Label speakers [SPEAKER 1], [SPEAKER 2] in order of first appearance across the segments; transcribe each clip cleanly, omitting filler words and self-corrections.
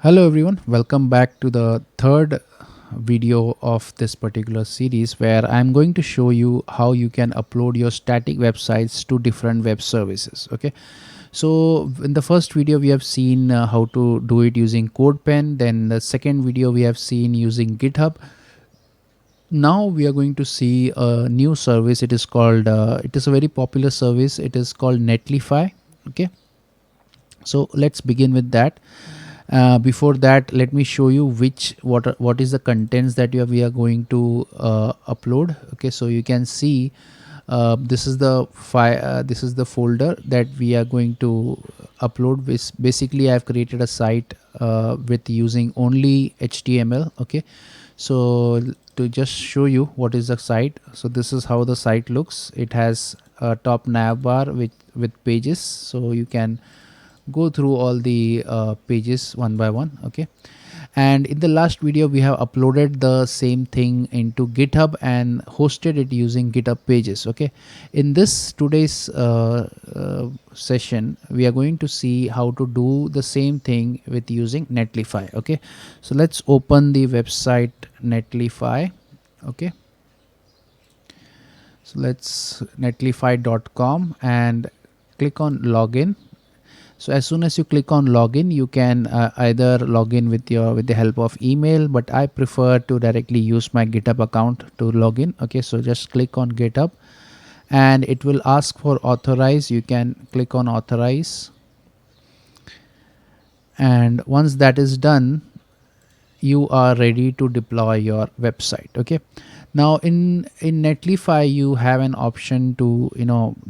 [SPEAKER 1] Hello everyone, welcome back to the third video of this particular series where I'm going to show you how you can upload your static websites to different web services. Okay, so in the first video we have seen how to do it using CodePen. Then the second video we have seen using GitHub. Now we are going to see a new service. It is called it is a very popular service. It is called Netlify. Okay, so let's begin with that. Before that, let me show you what is the contents that we are going to upload. Okay, so you can see this is the file, this is the folder that we are going to upload. This basically I've created a site with using only HTML. Okay, so to just show you what is the site, so this is how the site looks. It has a top nav bar with pages, so you can go through all the pages one by one. Okay, and in the last video we have uploaded the same thing into GitHub and hosted it using GitHub pages. Okay, in this today's session we are going to see how to do the same thing with using Netlify. Okay, so let's open the website Netlify. Okay, so let's netlify.com and click on login. So as soon as you click on login, you can either log in with the help of email, but I prefer to directly use my GitHub account to log in. Okay, so just click on GitHub and it will ask for authorize. You can click on authorize, and once that is done, you are ready to deploy your website. Okay, now in Netlify you have an option to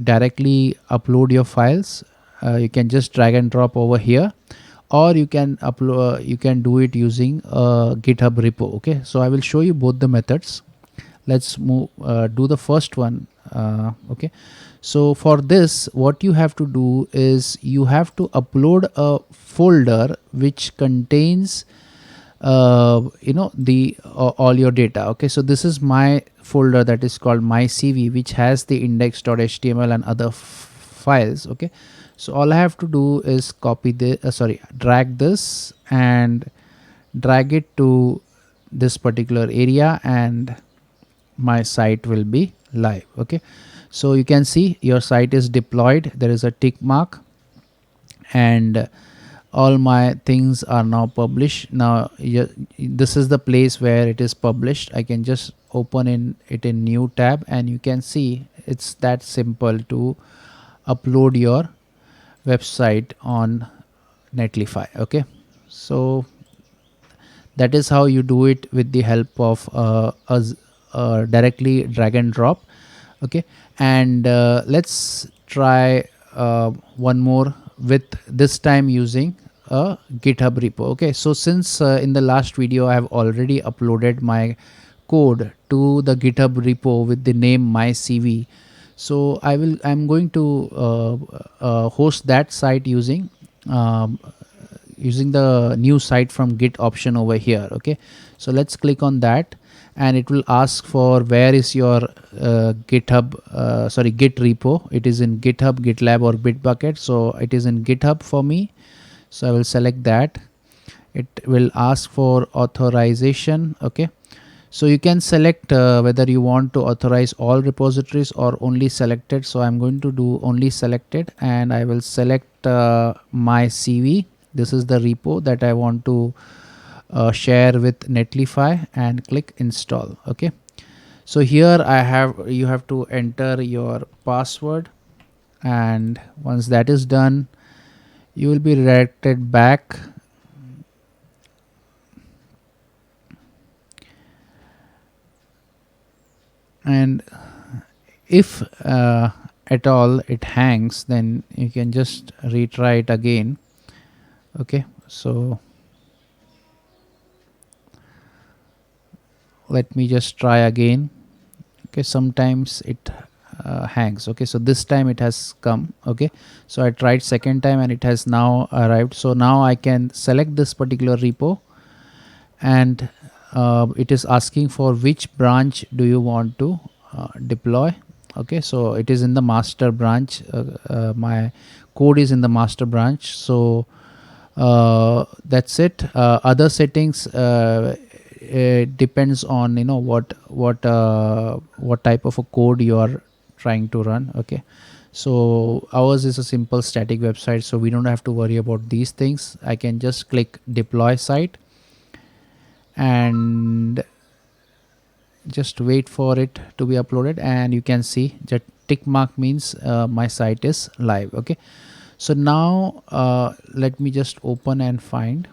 [SPEAKER 1] directly upload your files. You can just drag and drop over here, or you can upload, you can do it using a GitHub repo. Okay, so I will show you both the methods. Let's move do the first one. Okay, so for this what you have to do is you have to upload a folder which contains the all your data. Okay, so this is my folder that is called my CV, which has the index.html and other files. Okay, so all I have to do is copy the drag this and drag it to this particular area, and my site will be live. Okay, so you can see your site is deployed. There is a tick mark and all my things are now published. Now this is the place where it is published. I can just open it in new tab, and you can see it's that simple to upload your website on Netlify. Okay, so that is how you do it with the help of directly drag and drop. Okay, and let's try one more, with this time using a GitHub repo. Okay, so since in the last video I have already uploaded my code to the GitHub repo with the name my CV, so I'm going to host that site using the new site from Git option over here. Okay, so let's click on that, and it will ask for where is your Git repo. It is in GitHub, GitLab or Bitbucket. So it is in GitHub for me, so I will select that. It will ask for authorization. Okay, so you can select whether you want to authorize all repositories or only selected. So I'm going to do only selected, and I will select my CV. This is the repo that I want to share with Netlify, and click install. Okay, so here you have to enter your password, and once that is done you will be redirected back. And if at all it hangs, then you can just retry it again. Okay, so let me just try again. Okay, sometimes it hangs. Okay, so this time it has come. Okay, so I tried second time and it has now arrived. So now I can select this particular repo, and it is asking for which branch do you want to deploy. Okay, so it is in the master branch. My code is in the master branch, so That's it. Other settings, it depends on what type of a code you are trying to run. Okay, so ours is a simple static website, so we don't have to worry about these things. I can just click deploy site and just wait for it to be uploaded, and you can see that tick mark means my site is live. Okay, so now let me just open and find.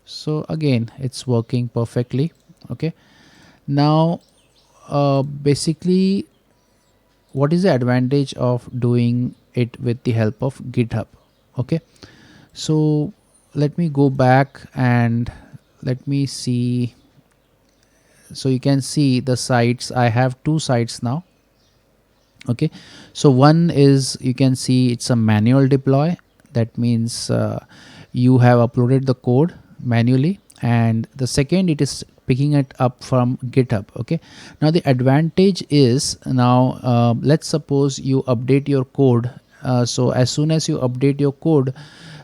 [SPEAKER 1] So again, it's working perfectly. Okay, now basically, what is the advantage of doing it with the help of GitHub? Okay, so let me go back and let me see. So you can see the sites. I have two sites now. Okay, so one is, you can see it's a manual deploy. That means you have uploaded the code manually, and the second, it is picking it up from GitHub. Okay, now the advantage is, now let's suppose you update your code. So as soon as you update your code,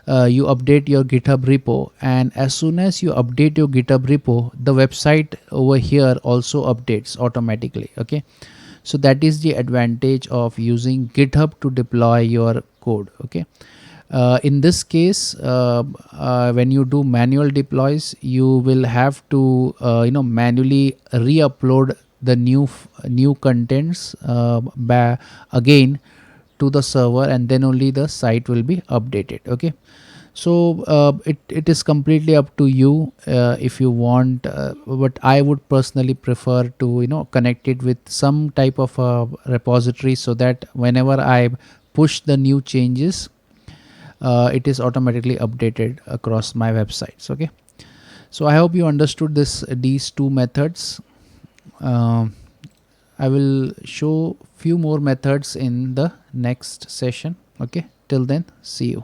[SPEAKER 1] you update your GitHub repo, and as soon as you update your GitHub repo, the website over here also updates automatically. Okay, so that is the advantage of using GitHub to deploy your code. Okay, in this case, when you do manual deploys, you will have to manually re-upload the new contents again to the server, and then only the site will be updated. Okay, so it is completely up to you if you want, but I would personally prefer to connect it with some type of a repository, so that whenever I push the new changes, it is automatically updated across my websites. Okay, so I hope you understood these two methods. um, I will show few more methods in the next session. Okay, till then, see you.